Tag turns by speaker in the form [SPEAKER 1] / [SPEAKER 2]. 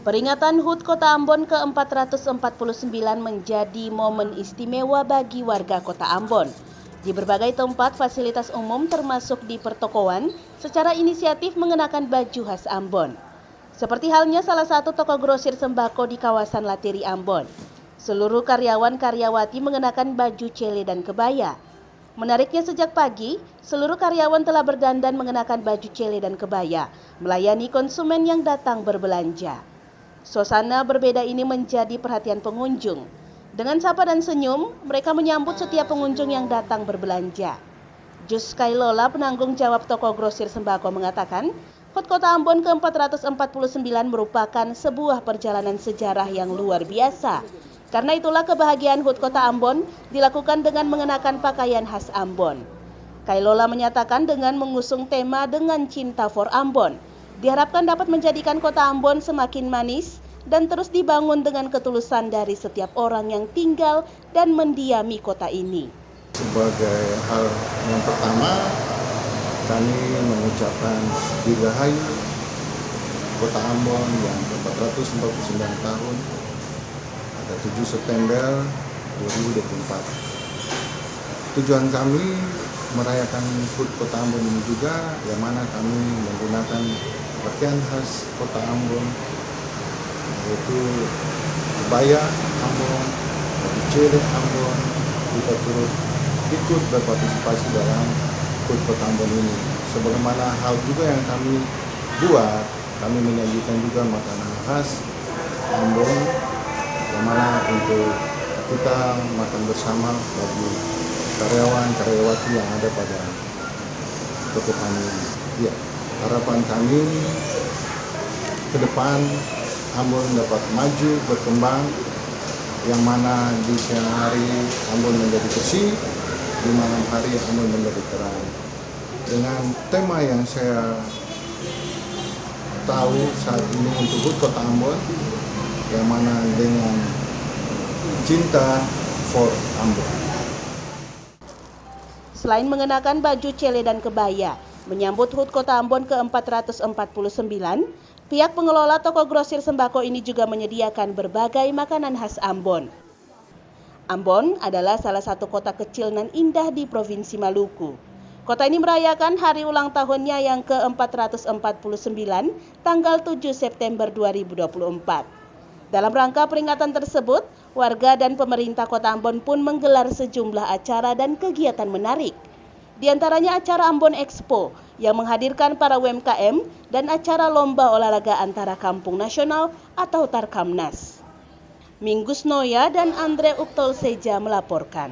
[SPEAKER 1] Peringatan HUT Kota Ambon ke-449 menjadi momen istimewa bagi warga Kota Ambon. Di berbagai tempat fasilitas umum termasuk di pertokoan secara inisiatif mengenakan baju khas Ambon. Seperti halnya salah satu toko grosir sembako di kawasan Latiri Ambon. Seluruh karyawan-karyawati mengenakan baju cele dan kebaya. Menariknya sejak pagi, seluruh karyawan telah berdandan mengenakan baju cele dan kebaya, melayani konsumen yang datang berbelanja. Suasana berbeda ini menjadi perhatian pengunjung. Dengan sapa dan senyum, mereka menyambut setiap pengunjung yang datang berbelanja. Jus Kailola, penanggung jawab toko grosir sembako mengatakan, HUT Kota Ambon ke-449 merupakan sebuah perjalanan sejarah yang luar biasa. Karena itulah kebahagiaan HUT Kota Ambon dilakukan dengan mengenakan pakaian khas Ambon. Kailola menyatakan dengan mengusung tema dengan cinta for Ambon, diharapkan dapat menjadikan Kota Ambon semakin manis dan terus dibangun dengan ketulusan dari setiap orang yang tinggal dan mendiami kota ini.
[SPEAKER 2] Sebagai hal yang pertama, kami mengucapkan dirgahayu Kota Ambon yang ke-449 tahun pada 7 September 2024. Tujuan kami merayakan HUT Kota Ambon ini juga, yang mana kami menggunakan pakaian khas Kota Ambon, yaitu kebaya Ambon, baju cele Ambon. Kita turut ikut berpartisipasi dalam HUT Kota Ambon ini. Sebagaimana hal juga yang kami buat, kami menyajikan juga makanan khas Ambon, yang mana untuk kita makan bersama bagi karyawan-karyawati yang ada pada toko kami. Ya, harapan kami ke depan Ambon dapat maju, berkembang, yang mana di siang hari Ambon menjadi bersih, di malam hari Ambon menjadi terang. Dengan tema yang saya tahu saat ini untuk HUT Kota Ambon, yang mana dengan cinta for Ambon.
[SPEAKER 1] Selain mengenakan baju cele dan kebaya, menyambut HUT Kota Ambon ke-449, pihak pengelola toko grosir sembako ini juga menyediakan berbagai makanan khas Ambon. Ambon adalah salah satu kota kecil nan indah di Provinsi Maluku. Kota ini merayakan hari ulang tahunnya yang ke-449 tanggal 7 September 2024. Dalam rangka peringatan tersebut, warga dan pemerintah Kota Ambon pun menggelar sejumlah acara dan kegiatan menarik. Di antaranya acara Ambon Expo yang menghadirkan para UMKM dan acara lomba olahraga antara kampung nasional atau Tarkamnas. Minggus Noya dan Andre Uptol Seja melaporkan.